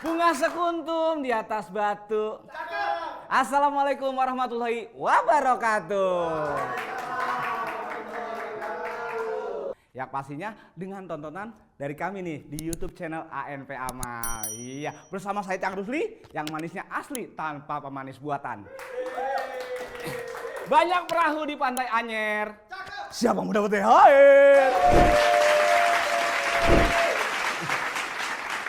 Bunga sekuntum di atas batu. Assalamualaikum warahmatullahi wabarakatuh. Ya pastinya dengan tontonan dari kami nih di YouTube channel ANP Amal. Iya, bersama saya Cang Rusli yang manisnya asli tanpa pemanis buatan. Banyak perahu di pantai Anyer. Siapa mau dapat THR?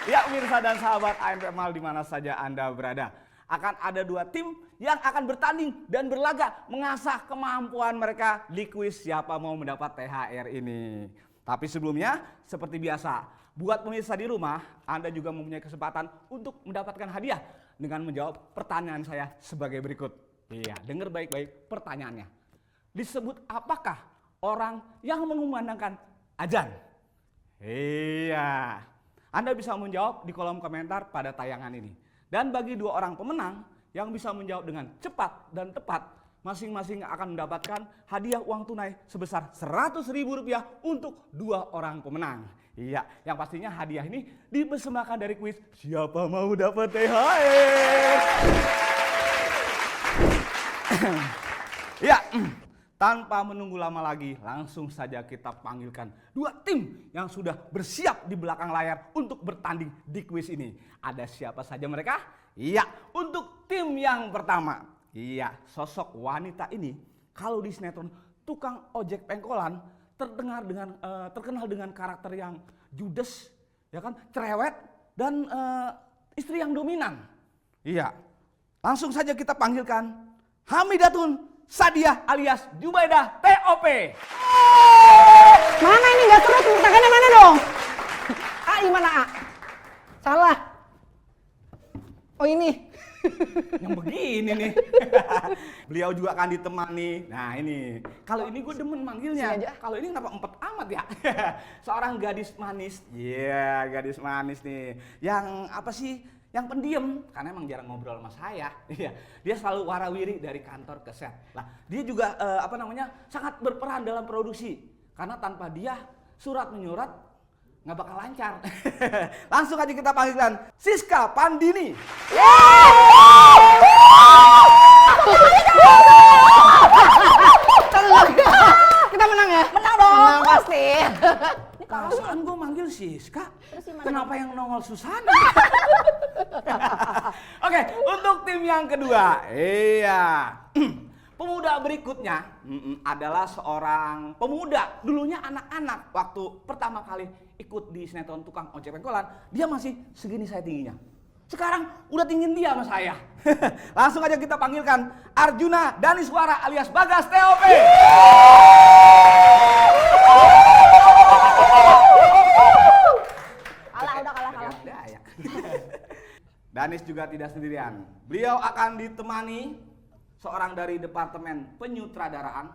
Ya pemirsa dan sahabat ANP Amal di mana saja Anda berada. Akan ada dua tim yang akan bertanding dan berlaga mengasah kemampuan mereka di kuis siapa mau mendapat THR ini. Tapi sebelumnya seperti biasa, buat pemirsa di rumah, Anda juga mempunyai kesempatan untuk mendapatkan hadiah dengan menjawab pertanyaan saya sebagai berikut. Iya, dengar baik-baik pertanyaannya. Disebut apakah orang yang mengumandangkan azan? Iya. Anda bisa menjawab di kolom komentar pada tayangan ini. Dan bagi dua orang pemenang yang bisa menjawab dengan cepat dan tepat, masing-masing akan mendapatkan hadiah uang tunai sebesar Rp100.000 untuk dua orang pemenang. Iya, yang pastinya hadiah ini dipersembahkan dari kuis Siapa Mau Dapat THR. Ya, tanpa menunggu lama lagi, langsung saja kita panggilkan dua tim yang sudah bersiap di belakang layar untuk bertanding di kuis ini. Ada siapa saja mereka? Iya, untuk tim yang pertama. Iya, sosok wanita ini kalau di sinetron Tukang Ojek Pengkolan terkenal dengan karakter yang judes, ya kan, cerewet dan istri yang dominan. Iya, langsung saja kita panggilkan Hamidatun Sadiah alias Jubaidah TOP. Mana ini nggak seru, tepuk tangannya mana dong? A di mana A? Salah. Oh ini. Yang begini nih. Beliau juga akan ditemani. Nah ini, kalau ini gue demen manggilnya. Kalau ini kenapa empet amat ya? Seorang gadis manis. Iya, gadis manis nih. Yang apa sih? Yang pendiam, karena emang jarang ngobrol sama saya. Iya, dia selalu warawiri dari kantor ke set. Nah, dia juga sangat berperan dalam produksi. Karena tanpa dia surat menyurat nggak bakal lancar. Langsung aja kita panggilkan Siska Pandini. Kita menang ya? Menang dong. Menang pasti. Perasaan gue manggil Siska, kenapa yang nongol Susana? Oke, untuk tim yang kedua, iya. Pemuda berikutnya adalah seorang pemuda, dulunya anak-anak waktu pertama kali ikut di sinetron Tukang Ojek Pengkolan, dia masih segini saya tingginya. Sekarang udah tinggiin dia sama saya. Langsung aja kita panggilkan Arjuna Daniswara alias Bagas TOP. Kalah. Danis juga tidak sendirian. Beliau akan ditemani seorang dari departemen penyutradaraan.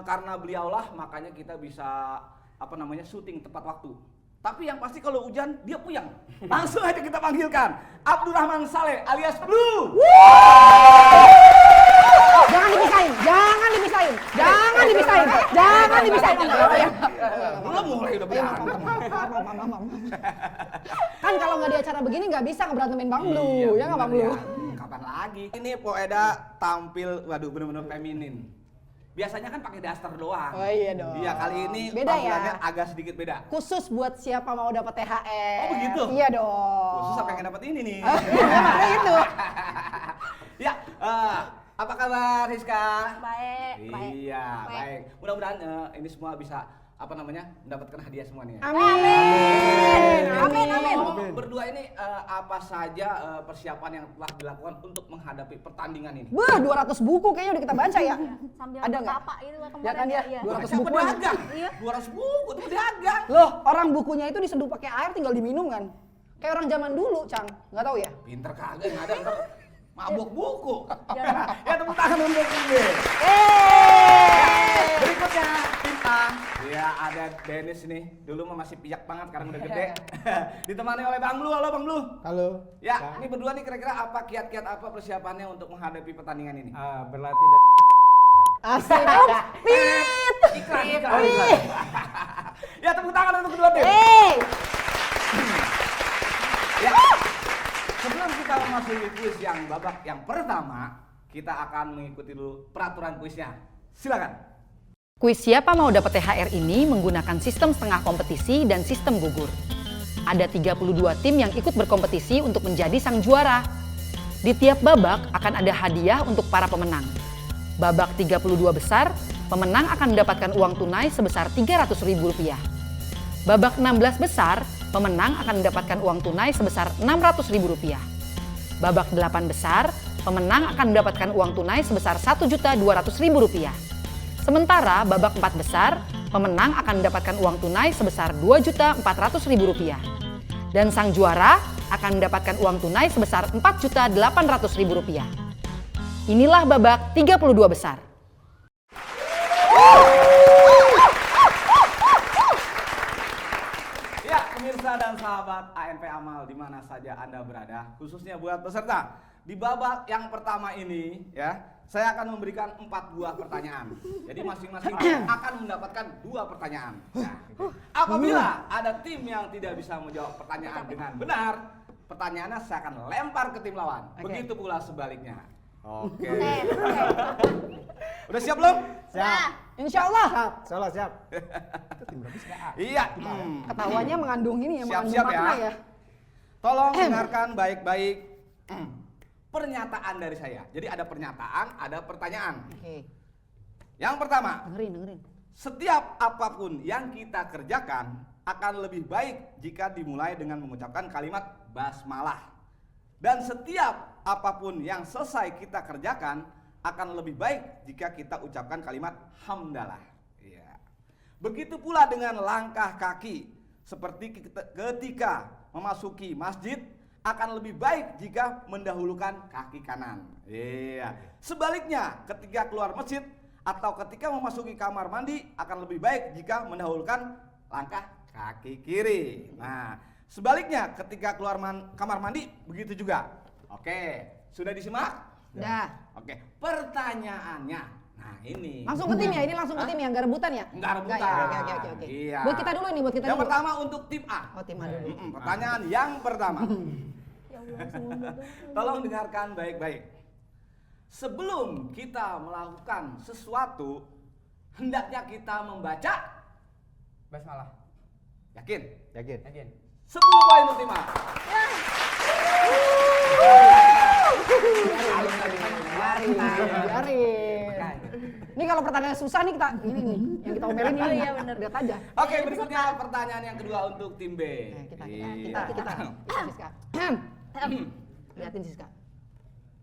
Karena beliaulah makanya kita bisa syuting tepat waktu. Tapi yang pasti kalau hujan dia puyeng. Langsung aja kita panggilkan Abdurrahman Saleh alias Blue. Jangan dipisahin. Belum mulai udah berantem. Kan kalau nggak di acara begini nggak bisa ngeberantemin Bang Blue, ya nggak Bang Blue? Kapan lagi? Ini Po Eda tampil, waduh bener-bener feminin. Biasanya kan pakai daster doang. Oh iya dong. Iya, kali ini beda tampilannya ya? agak sedikit beda. Khusus buat siapa mau dapat THR. Oh begitu? Iya dong. Khusus apa yang dapat ini nih? Makanya itu. Ya, apa kabar Rizka? Baik. Iya, baik. Mudah-mudahan ini semua bisa mendapatkan hadiah semua nih. Amin. Berdua ini apa saja persiapan yang telah dilakukan untuk menghadapi pertandingan ini? 200 buku kayaknya udah kita baca ya. Sambil Ada nggak? apa itu kemarin Ya kan ya? iya. 200 Siapa buku. dagang? Iya. 200 buku tuh dagang. Loh, orang bukunya itu diseduh pakai air tinggal diminum kan? Kayak orang zaman dulu, Cang. Nggak tahu ya? Pinter kagak, nggak ada ntar mabuk buku. Ya. Ya tepuk tangan untuk ini. Berikutnya tim A. Ya ada Dennis nih. Dulu mah masih piyak banget, sekarang udah gede. Ditemani oleh Bang Blue. Halo Bang Blue. Halo. Ya, ini berdua nih kira-kira apa kiat-kiat apa persiapannya untuk menghadapi pertandingan ini? Berlatih dan Asik. Pit. Iklan. Ya tepuk tangan untuk kedua tim. Ya, kita memasuki kuis yang babak yang pertama, kita akan mengikuti dulu peraturan kuisnya. Silakan. Kuis Siapa Mau Dapat THR ini menggunakan sistem setengah kompetisi dan sistem gugur. Ada 32 tim yang ikut berkompetisi untuk menjadi sang juara. Di tiap babak akan ada hadiah untuk para pemenang. Babak 32 besar, pemenang akan mendapatkan uang tunai sebesar Rp300.000. Babak 16 besar, pemenang akan mendapatkan uang tunai sebesar Rp600.000. Babak 8 besar, pemenang akan mendapatkan uang tunai sebesar Rp1.200.000. Sementara babak 4 besar, pemenang akan mendapatkan uang tunai sebesar Rp2.400.000. Dan sang juara akan mendapatkan uang tunai sebesar Rp4.800.000. Inilah babak 32 besar. Ya, pemirsa dan sahabat ANP Amal di mana saja Anda berada, khususnya buat peserta. Di babak yang pertama ini, ya, saya akan memberikan 4 buah pertanyaan. Jadi masing-masing tim akan mendapatkan 2 pertanyaan. Nah, apabila ada tim yang tidak bisa menjawab pertanyaan dengan benar, pertanyaannya saya akan lempar ke tim lawan. Begitu pula sebaliknya. Oke. Udah siap belum? Siap. Insya Allah. Salah siap. Iya. Ketawanya mengandung ini ya, mengandung Siap-siap makna ya. ya. Tolong dengarkan baik-baik pernyataan dari saya. Jadi ada pernyataan, ada pertanyaan. Oke. Yang pertama, Dengerin. setiap apapun yang kita kerjakan akan lebih baik jika dimulai dengan mengucapkan kalimat basmalah. Dan setiap apapun yang selesai kita kerjakan akan lebih baik jika kita ucapkan kalimat hamdalah. Iya. Begitu pula dengan langkah kaki. Seperti ketika memasuki masjid akan lebih baik jika mendahulukan kaki kanan. Iya. Sebaliknya, ketika keluar masjid atau ketika memasuki kamar mandi akan lebih baik jika mendahulukan langkah kaki kiri. Nah, sebaliknya ketika keluar kamar mandi begitu juga. Oke, sudah disimak? Dah. Oke, pertanyaannya. Nah, ini. Langsung ke tim ya, ini langsung ke tim ya, nggak rebutan ya? Enggak rebutan. Ya, oke. Iya. Buat kita dulu ini, buat kita Yang dulu. pertama untuk tim A. Oh, tim A dulu. Pertanyaan yang pertama. Ya Allah, semua bodoh. Tolong dengarkan baik-baik. Sebelum kita melakukan sesuatu, hendaknya kita membaca Basmalah. yakin. Yakin. 10 poin untuk tim A. Biarin. Ini kalau pertanyaan susah nih kita ini nih yang kita omelin ini. Iya, bener. Lihat aja. Oke, berikutnya pertanyaan yang kedua untuk tim B. Kita Iya. Siska. Liatin Siska.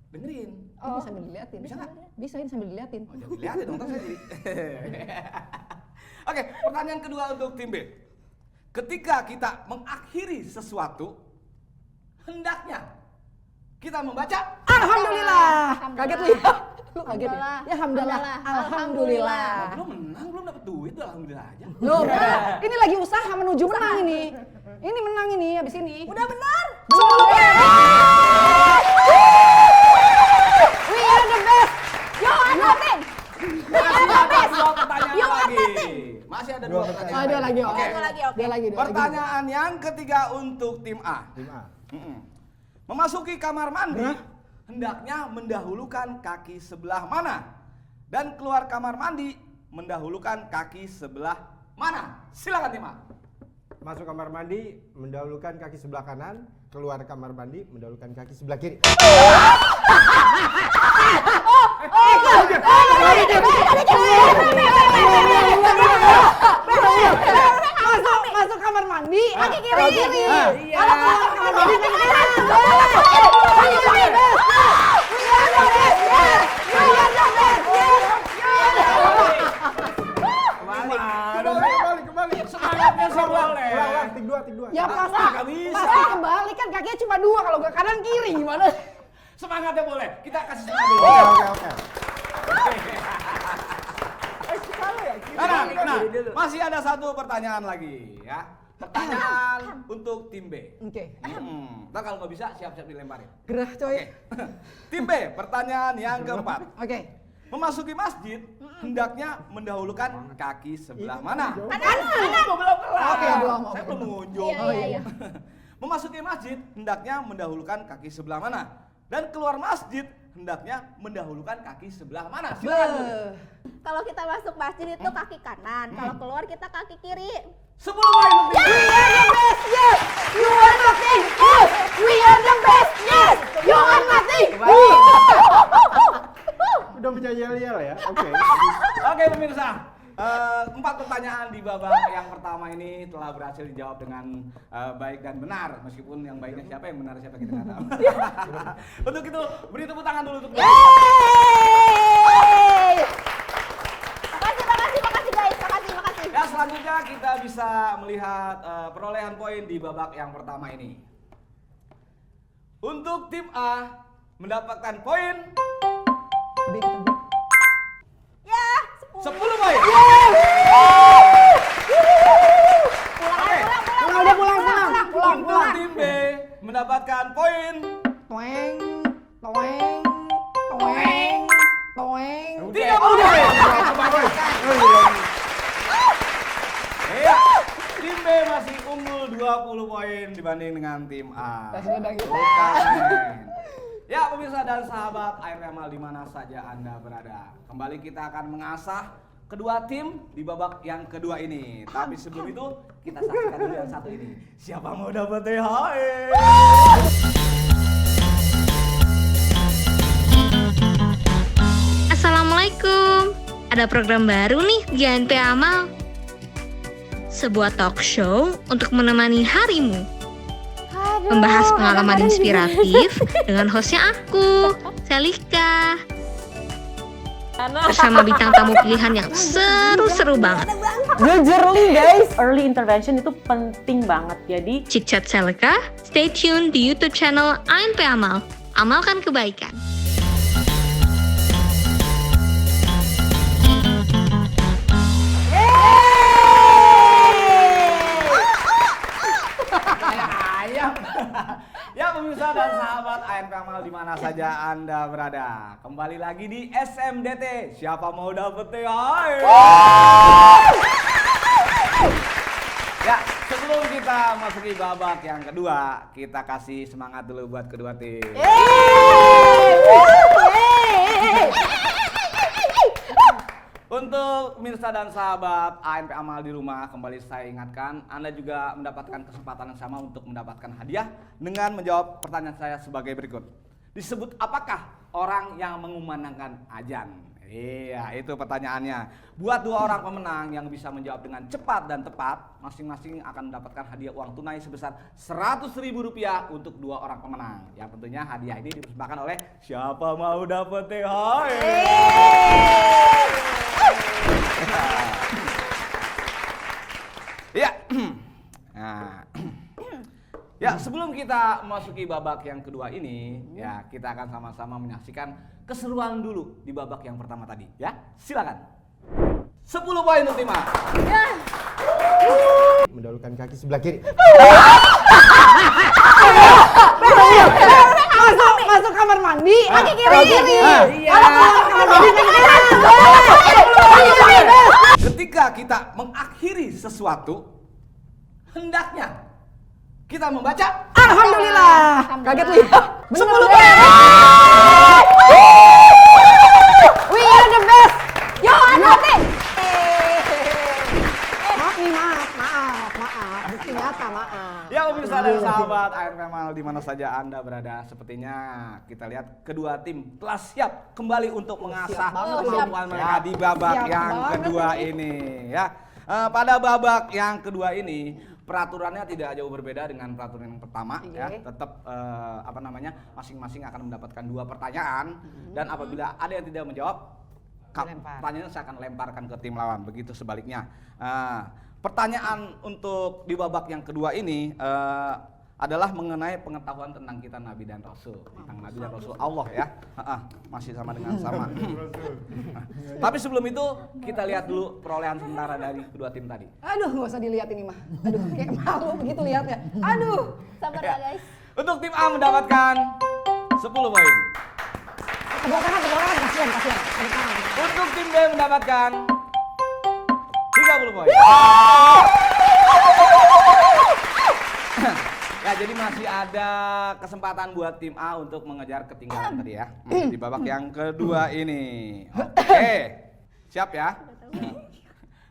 Dengerin. Ini sambil diliatin. Bisa nggak? Bisa ini sambil diliatin. Oh, jangan dilihatin dong, ntar saya jadi. Oke, pertanyaan kedua untuk tim B. Ketika kita mengakhiri sesuatu, hendaknya kita membaca Alhamdulillah. Alhamdulillah. Kaget lu ya? Lu kaget ya? Alhamdulillah. Ya alhamdulillah. Alhamdulillah. Alhamdulillah. belum menang, belum dapat duit, udah alhamdulillah aja. Loh, ini lagi usaha menuju menang ini. Ini menang ini habis ini. Udah benar. Belum. We are the best. Yo, anotin. Masih ada 2 pertanyaan Yuk, lagi. anotin. Masih ada 2 Dua pertanyaan. Ada lagi. Oke. Ada lagi, oke. Dia lagi. Pertanyaan yang ketiga untuk tim A. Tim A. Memasuki kamar mandi, hendaknya mendahulukan kaki sebelah mana? Dan keluar kamar mandi, mendahulukan kaki sebelah mana? Silakan tim A. Masuk kamar mandi, mendahulukan kaki sebelah kanan. Keluar kamar mandi, mendahulukan kaki sebelah kiri. Masuk kamar mandi. Kaki kiri. Iya. Kalau keluar kamar mandi kaki kanan. Kembali. Semangatnya sih boleh. Ulang, tik dua. Ya pasti. Nggak bisa. Pasti kembali kan kakinya cuma 2 kalau nggak kanan kiri gimana? Semangatnya boleh. Kita kasih semangat dulu. Oke. Nah, masih ada 1 pertanyaan lagi ya. Pertanyaan untuk tim B. Oke. Ntar kalau nggak bisa siap-siap dilemparin. Gerah coy. Oke. Tim B, pertanyaan yang keempat. Oke. Memasuki masjid, hendaknya mendahulukan kaki sebelah mana? Kanan. Belum kelar. Oke, belum. Saya belum mengunjung. Iya. Memasuki masjid hendaknya mendahulukan kaki sebelah mana? Dan keluar masjid hendaknya mendahulukan kaki sebelah mana? Silakan. Bu. Kalau kita masuk masjid itu kaki kanan, kalau keluar kita kaki kiri. 10 poin untuk tim A. You are nothing. Yes, we are the best. Yes, you are nothing. Udah bisa yel-yel ya. Oke. Oke pemirsa, 4 pertanyaan di babak yang pertama ini telah berhasil dijawab dengan baik dan benar. Meskipun yang baiknya siapa, yang benar siapa kita nggak tahu. Untuk itu beri tepuk tangan dulu untuk Makasih guys, makasih. Ya, selanjutnya kita bisa melihat perolehan poin di babak yang pertama ini. Untuk tim A mendapatkan poin Ya, 10 poin. Untuk tim B mendapatkan poin Toeng, toeng, toeng, toeng. 30 poin. Iya, tim B masih unggul 20 poin dibanding dengan tim A. Bukan main. Ya pemirsa dan sahabat ARPAMAL di mana saja Anda berada. Kembali kita akan mengasah kedua tim di babak yang kedua ini. Tapi sebelum itu kita saksikan dulu yang satu ini. Siapa mau dapat THR? Assalamualaikum. Ada program baru nih di ARPAMAL. Sebuah talk show untuk menemani harimu. Membahas pengalaman inspiratif dengan hostnya aku, Selika. Bersama bintang tamu pilihan yang seru-seru banget. Jujurly guys, early intervention itu penting banget. Jadi Chit-chat Selika, stay tune di YouTube channel ARPAMAL. Amalkan kebaikan. Ya pemirsa dan sahabat ARPAMAL di mana saja Anda berada. Kembali lagi di SMDT. Siapa mau dapet THR? Ya, sebelum kita masuki babak yang kedua, kita kasih semangat dulu buat kedua tim. Untuk pemirsa dan sahabat ARPAMAL di rumah, kembali saya ingatkan, Anda juga mendapatkan kesempatan yang sama untuk mendapatkan hadiah dengan menjawab pertanyaan saya sebagai berikut. Disebut apakah orang yang mengumandangkan azan? Iya, itu pertanyaannya. Buat 2 orang pemenang yang bisa menjawab dengan cepat dan tepat, masing-masing akan mendapatkan hadiah uang tunai sebesar Rp100.000 untuk 2 orang pemenang. Yang tentunya hadiah ini dipersembahkan oleh Siapa Mau Dapat THR. Ya. Nah. Ya, sebelum kita memasuki babak yang kedua ini, ya kita akan sama-sama menyaksikan keseruan dulu di babak yang pertama tadi, ya. Silakan. 10 poin untuk tim A. Mendahulukan kaki sebelah kiri. Masuk kamar mandi. Kaki kiri. Iya. Ketika kita mengakhiri sesuatu, hendaknya kita membaca Alhamdulillah. Kaget lihat. 10 poin. We are the best. You are nothing. Maaf nih, maaf. Bukti nyata, maaf. Ya pemirsa dan sahabat ARPAMAL di mana saja Anda berada, sepertinya kita lihat kedua tim telah siap kembali untuk mengasah kemampuan mereka di babak Siap yang banget kedua ini, ya. Pada babak yang kedua ini peraturannya tidak jauh berbeda dengan peraturan yang pertama, ya. Tetap masing-masing akan mendapatkan 2 pertanyaan dan apabila ada yang tidak menjawab, pertanyaan saya akan lemparkan ke tim lawan. Begitu sebaliknya. Pertanyaan untuk di babak yang kedua ini adalah mengenai pengetahuan tentang kita Nabi dan Rasul, tentang Nabi dan Rasul Allah, ya. Masih sama dengan sama. Tapi sebelum itu kita lihat dulu perolehan sementara dari kedua tim tadi. Aduh, nggak usah dilihat ini mah. Aduh, kayak malu begitu lihatnya. Aduh. Sabar ya guys. Untuk tim A mendapatkan 10 poin. Sebelah kanan, kasihan. Sebelah kanan. Untuk tim B mendapatkan 30 poin. Ya, jadi masih ada kesempatan buat tim A untuk mengejar ketinggalan tadi ya. Di babak yang kedua ini. Oke. Siap ya?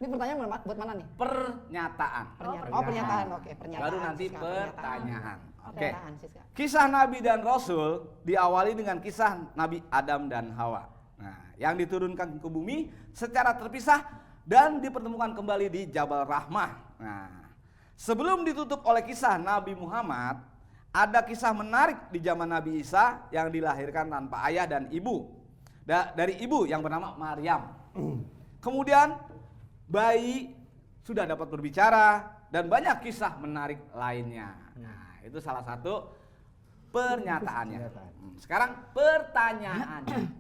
Ini pertanyaan buat mana nih? Pernyataan. Oh, pernyataan. Oke, pernyataan. Baru nanti Siska, pertanyaan. Oke. Pernyataan, Siska. Kisah Nabi dan Rasul diawali dengan kisah Nabi Adam dan Hawa. Nah, yang diturunkan ke bumi secara terpisah dan dipertemukan kembali di Jabal Rahmah. Nah, sebelum ditutup oleh kisah Nabi Muhammad, ada kisah menarik di zaman Nabi Isa yang dilahirkan tanpa ayah dan ibu. Dari ibu yang bernama Maryam. Kemudian bayi sudah dapat berbicara dan banyak kisah menarik lainnya. Nah, itu salah satu pernyataannya. Sekarang pertanyaannya.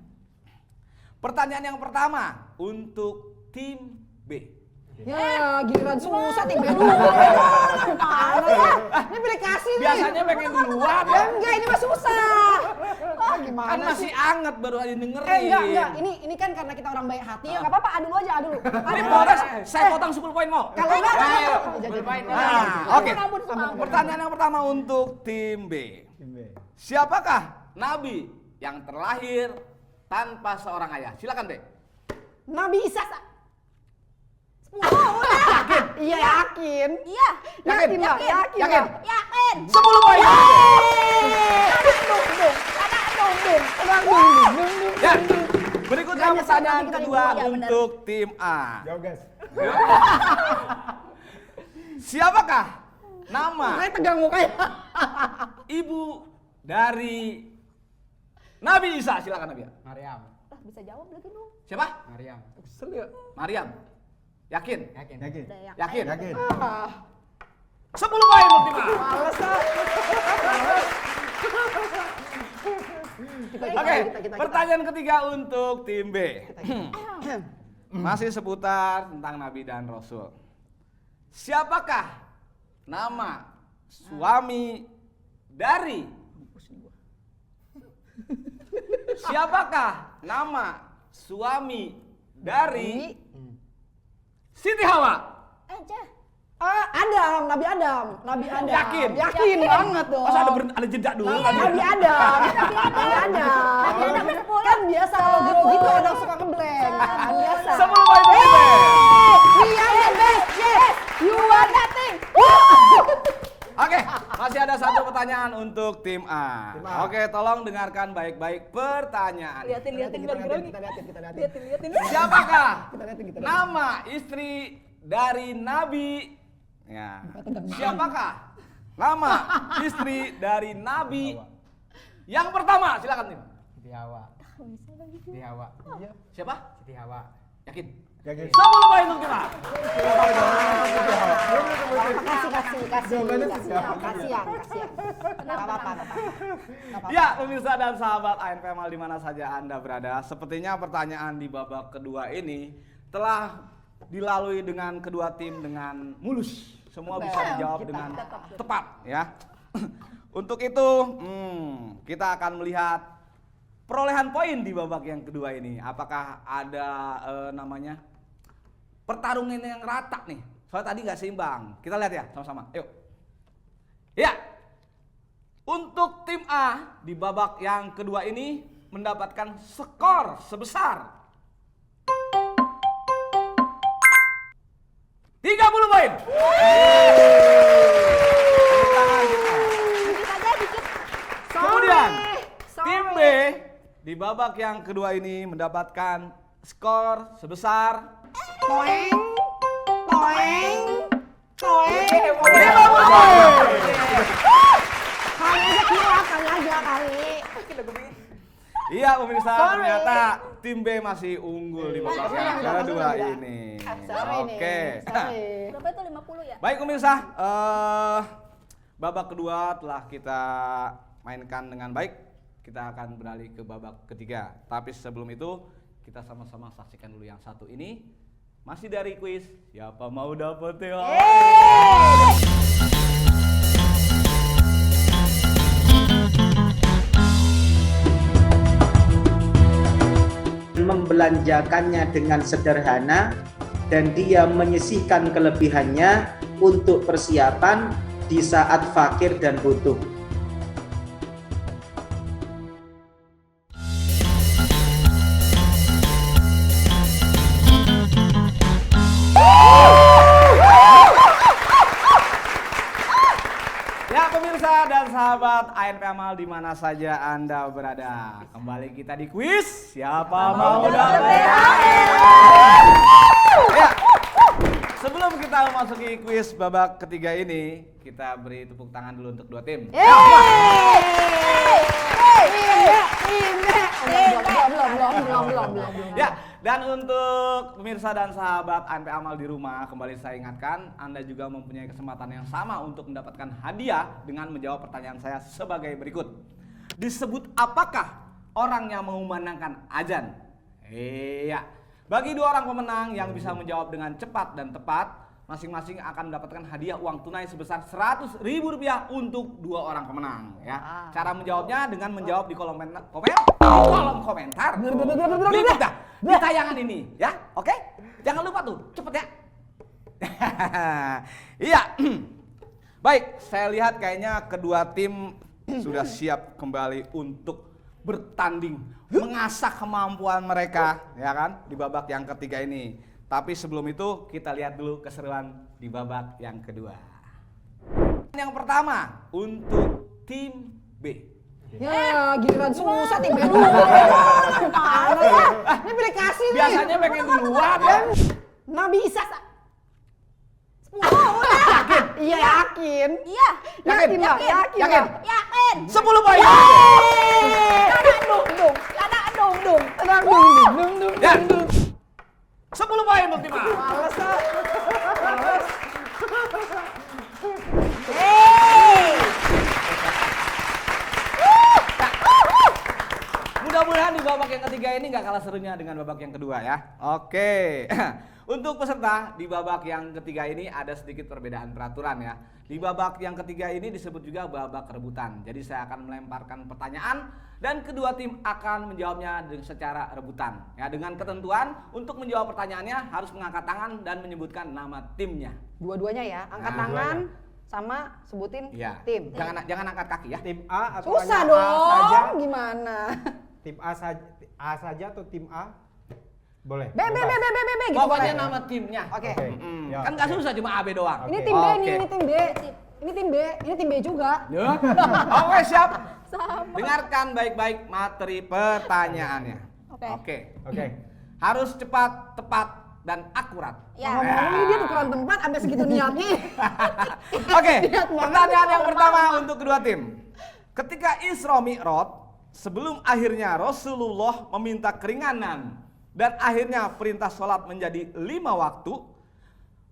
Pertanyaan yang pertama untuk tim B. Ya, giliran susah tim B dulu. Mana ya? Ini pilih kasih nih. Biasanya pengen duluan Ya ya. enggak, ini mah susah. Kan Gimana masih sih? anget baru aja dengerin. Enggak. Ini kan karena kita orang baik hati. Ya enggak apa-apa, adu aja, adu. Ini boleh, saya potong 10 poin mau. Kalau enggak, Ayo. poin. Nah, oke. Ampun, ampun. Pertanyaan yang pertama untuk tim B. Siapakah nabi yang terlahir tanpa seorang ayah? Silakan B. Nabi Isa. 10 udah. Yakin? Iya, yakin. Iya. Yakin? Yakin, Mbak. Yakin. Yakin? Yakin. 10 poin. Ya, berikutnya Hanya pertanyaan kita kedua dua, ya, benar. untuk tim A. Jauh guys. Siapakah nama Saya tegang mukanya. ibu dari Nabi Isa? Silakan Nabi. Maryam. Lah, bisa jawab lagi dong. Siapa? Maryam. Maryam. Yakin? Yakin. Udah Yakin? Yakin. 10 poin untuk tim A. Males ah. Oke, pertanyaan ketiga untuk tim B. Masih seputar tentang Nabi dan Rasul. Siapakah nama suami dari Siapakah nama suami dari Siti Hawa? aja. Adam, Nabi Adam. Yakin? Yakin banget dong. Masa ada jeda dulu? Nabi Adam. Nabi Adam. Kan biasa kalau grow gitu orang suka ngeblank. Kan biasa. 10 poin untuk tim B. Iya, yes. You are nothing. Oke, masih ada satu pertanyaan untuk tim A. Tim A. Oke, tolong dengarkan baik-baik pertanyaan. Liatin Kita liatin. Siapakah Kita liatin. nama istri dari Nabi? Ya. Siapakah nama istri dari Nabi yang pertama? Silakan tim. Siti Hawa. Siti Hawa. Siapa? Siti Hawa. Yakin? Yakin. 10 poin untuk tim A. Kasihan. Enggak apa-apa. Ya, pemirsa dan sahabat ANP Amal di mana saja Anda berada, sepertinya pertanyaan di babak kedua ini telah dilalui dengan kedua tim dengan mulus. Semua bisa dijawab dengan tepat ya. Untuk itu, kita akan melihat perolehan poin di babak yang kedua ini. Apakah ada pertarungan yang rata nih? Soalnya tadi nggak seimbang. Kita lihat ya sama-sama. Yuk. Ya. Untuk tim A di babak yang kedua ini mendapatkan skor sebesar 30 poin. Dikit aja, dikit. Kemudian tim B di babak yang kedua ini mendapatkan skor sebesar Toeng. 50 poin. Kali aja. Iya pemirsa, ternyata tim B masih unggul di babak yang kedua ini. Oke. Berapa itu 50 ya? Baik pemirsa, babak kedua telah kita mainkan dengan baik. Kita akan beralih ke babak ketiga. Tapi sebelum itu, kita sama-sama saksikan dulu yang satu ini. Masih dari kuis, siapa mau dapet THR? Membelanjakannya dengan sederhana dan dia menyisihkan kelebihannya untuk persiapan di saat fakir dan butuh. Ya pemirsa dan sahabat ANP Amal di mana saja Anda berada. Kembali kita di kuis Siapa Mau Dapat THR. Ya. Sebelum kita memasuki kuis babak ketiga ini, kita beri tepuk tangan dulu untuk dua tim. Belum. Ya, dan untuk pemirsa dan sahabat ANP Amal di rumah, kembali saya ingatkan, Anda juga mempunyai kesempatan yang sama untuk mendapatkan hadiah dengan menjawab pertanyaan saya sebagai berikut. Disebut apakah orang yang mengumandangkan azan? Iya. Bagi dua orang pemenang yang bisa menjawab dengan cepat dan tepat, masing-masing akan mendapatkan hadiah uang tunai sebesar Rp100.000 untuk dua orang pemenang. Ya, cara menjawabnya dengan menjawab di kolom komentar berikut dah di tayangan ini, ya, oke? Jangan lupa tuh, cepet ya. Iya. Baik, saya lihat kayaknya kedua tim sudah siap kembali untuk bertanding, mengasah kemampuan mereka, ya kan, di babak yang ketiga ini. Tapi sebelum itu kita lihat dulu keseruan di babak yang kedua. Yang pertama untuk tim B. Ya, giliran susah tim B dulu. Ini pilih kasih nih. Biasanya pengen duluan ya. Nah bisa. 10 udah. Yakin? Iya yakin. Iya. Yakin? Yakin? Yakin. 10 poin. Tenang dung. Ya. 10 poin untuk tim A. Males ah. Mudah-mudahan di babak yang ketiga ini nggak kalah serunya dengan babak yang kedua ya. Oke. Untuk peserta di babak yang ketiga ini ada sedikit perbedaan peraturan ya. Di babak yang ketiga ini disebut juga babak rebutan. Jadi saya akan melemparkan pertanyaan dan kedua tim akan menjawabnya secara rebutan. Ya, dengan ketentuan untuk menjawab pertanyaannya harus mengangkat tangan dan menyebutkan nama timnya. Dua-duanya ya, angkat tangan sama sebutin Iya. tim. Jangan angkat kaki ya. Tim A atau Susah hanya A saja? dong, gimana? Tim A saja atau tim A? Boleh. B gitu. Pokoknya boleh. nama timnya. Oke. Oke. Mm-mm. Ya, Kan nggak oke. susah cuma AB doang. Ini Oke. tim B nih, Oke. ini tim B. Ini tim B juga. Ya. Oke, siap. Sama. Dengarkan baik-baik materi pertanyaannya. Oke. Oke. Harus cepat, tepat, dan akurat. Ya. Ngomong-ngomong dia tukeran tempat sampai segitu niatnya. Oke, Niat banget. pertanyaan yang pertama untuk kedua tim. Ketika Isra Mi'raj, sebelum akhirnya Rasulullah meminta keringanan dan akhirnya perintah sholat menjadi 5 waktu,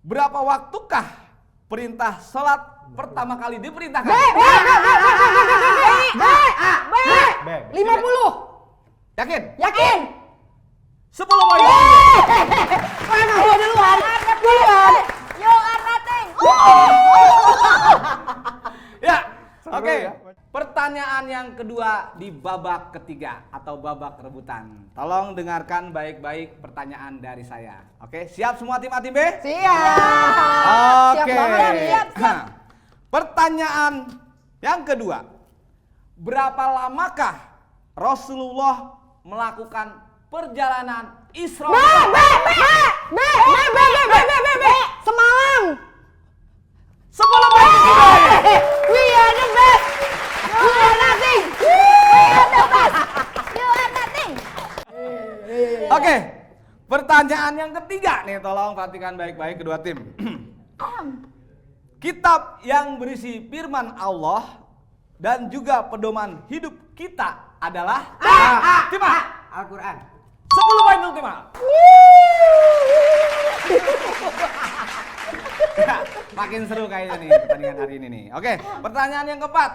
berapa waktukah perintah sholat pertama kali diperintahkan? B. 50. Yakin? Yakin? 10 poin. Mana gua duluan? You are nothing. Ya, Seru oke. ya. Pertanyaan yang kedua di babak ketiga atau babak rebutan. Tolong dengarkan baik-baik pertanyaan dari saya. Oke, siap semua tim A tim B? Siap. Oke. Siap banget, siap. Nah, pertanyaan yang kedua. Berapa lamakah Rasulullah melakukan perjalanan Isra Mi'raj? B. Semalam. 10 poin. We are the best. You are nothing. You are nothing. Oke, pertanyaan yang ketiga nih, tolong perhatikan baik-baik kedua tim. Kitab yang berisi firman Allah dan juga pedoman hidup kita adalah tim A. Al-Quran. 10 poin untuk tim A. Ya, makin seru kayaknya nih pertandingan hari ini nih. Oke, pertanyaan yang keempat.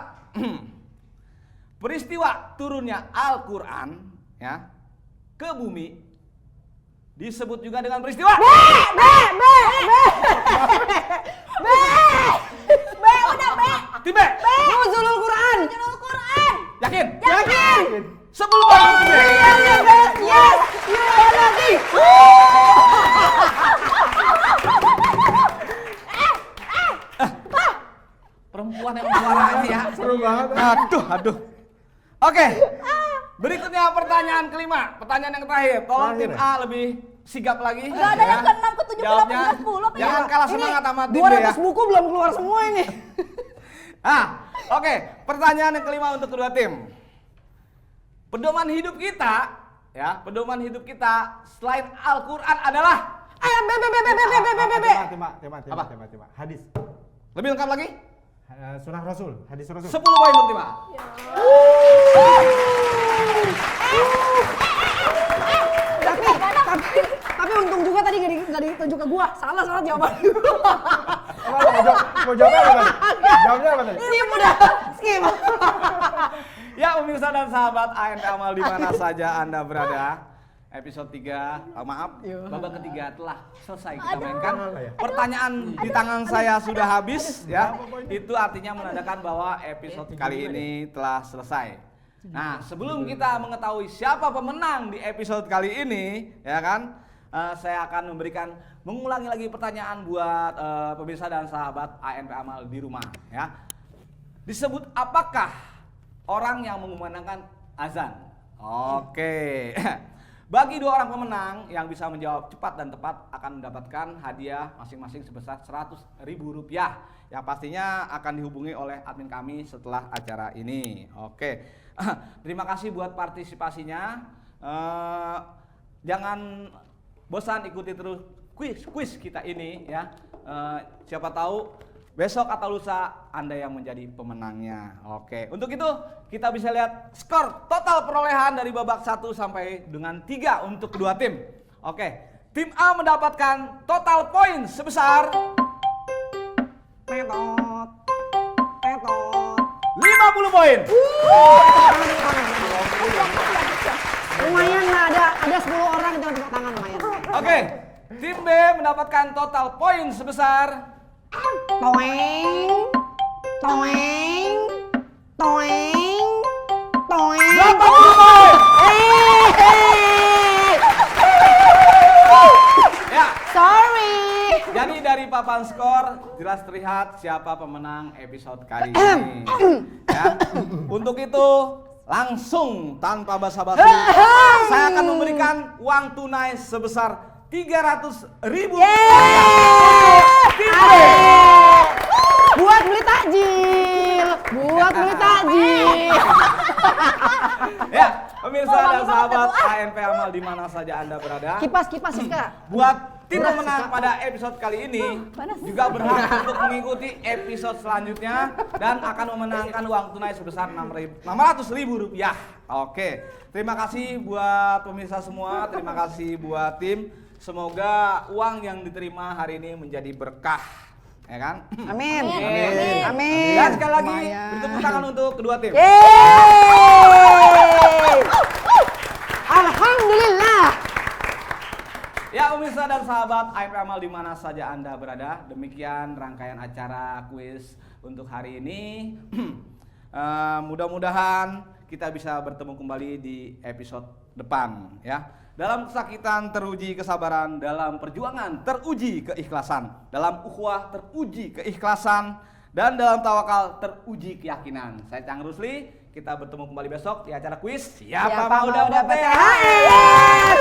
Peristiwa turunnya Al-Quran ya ke bumi disebut juga dengan peristiwa B udah B. tim B. Nuzulul Quran. Yakin? Yakin. 10 poin untuk tim B. Yes. You are nothing. gua nengok suara aja ya. Seru banget. Aduh. Oke. Berikutnya pertanyaan kelima, pertanyaan yang terakhir. Tolong tim A lebih sigap lagi. Nggak ada yang ke-6 ke 7 Jawabnya, ke 10 apa jangan ya? kalah semangat sama tim B ya. 200 buku belum keluar semua ini. Oke, pertanyaan yang kelima untuk kedua tim. Pedoman hidup kita, ya, pedoman hidup kita selain Al-Qur'an adalah Tema. Hadis. lebih lengkap lagi? Sunnah Rasul, hadis Rasul. 10 poin untuk tim A. Tapi untung juga tadi nggak ditunjuk ke gua. Salah jawaban. Mau jawab apa tadi? Jawabnya apa tadi? Skip udah. Skip. Ya, pemirsa dan sahabat ANP Amal di mana saja Anda berada. Episode 3, babak ketiga telah selesai kita mainkan. Pertanyaan di tangan saya sudah habis ya. Itu artinya menandakan bahwa episode kali ini telah selesai. Nah, sebelum kita mengetahui siapa pemenang di episode kali ini, ya kan? Saya akan mengulangi lagi pertanyaan buat pemirsa dan sahabat ANP Amal di rumah ya. Disebut apakah orang yang mengumandangkan azan? Oke. Bagi 2 orang pemenang yang bisa menjawab cepat dan tepat akan mendapatkan hadiah masing-masing sebesar Rp100.000 yang pastinya akan dihubungi oleh admin kami setelah acara ini. Oke. Terima kasih buat partisipasinya. Jangan bosan ikuti terus kuis kita ini ya. Siapa tahu besok atau lusa Anda yang menjadi pemenangnya. Oke. Untuk itu kita bisa lihat skor total perolehan dari babak 1 sampai dengan 3 untuk kedua tim. Oke. Tim A mendapatkan total poin sebesar 50 poin. Lumayan lah, ada 10 orang yang tepuk tangan lumayan. Oke. Tim B mendapatkan total poin sebesar Toeng. 80 poin. Ya. Sorry. Jadi dari papan skor jelas terlihat siapa pemenang episode kali ini. Ya. Untuk itu langsung tanpa basa-basi saya akan memberikan uang tunai sebesar Rp300.000 tim B. Buat beli takjil. Ya, pemirsa dan sahabat ANP Amal di mana saja Anda berada. Kipas Siska. Buat tim pemenang pada episode kali ini juga berhak untuk mengikuti episode selanjutnya dan akan memenangkan uang tunai sebesar Rp600.000. Oke, terima kasih buat pemirsa semua, terima kasih buat tim. Semoga uang yang diterima hari ini menjadi berkah, ya kan? Amin. Amin. Dan sekali lagi beri tepuk tangan untuk kedua tim. Alhamdulillah. Ya, pemirsa dan sahabat ANP Amal di mana saja Anda berada, demikian rangkaian acara kuis untuk hari ini. Mudah-mudahan kita bisa bertemu kembali di episode depan ya. Dalam kesakitan teruji kesabaran, dalam perjuangan teruji keikhlasan, dalam ukhuwah teruji keikhlasan, dan dalam tawakal teruji keyakinan. Saya Cang Rusli, kita bertemu kembali besok di acara kuis. Siapa mau dapat THR?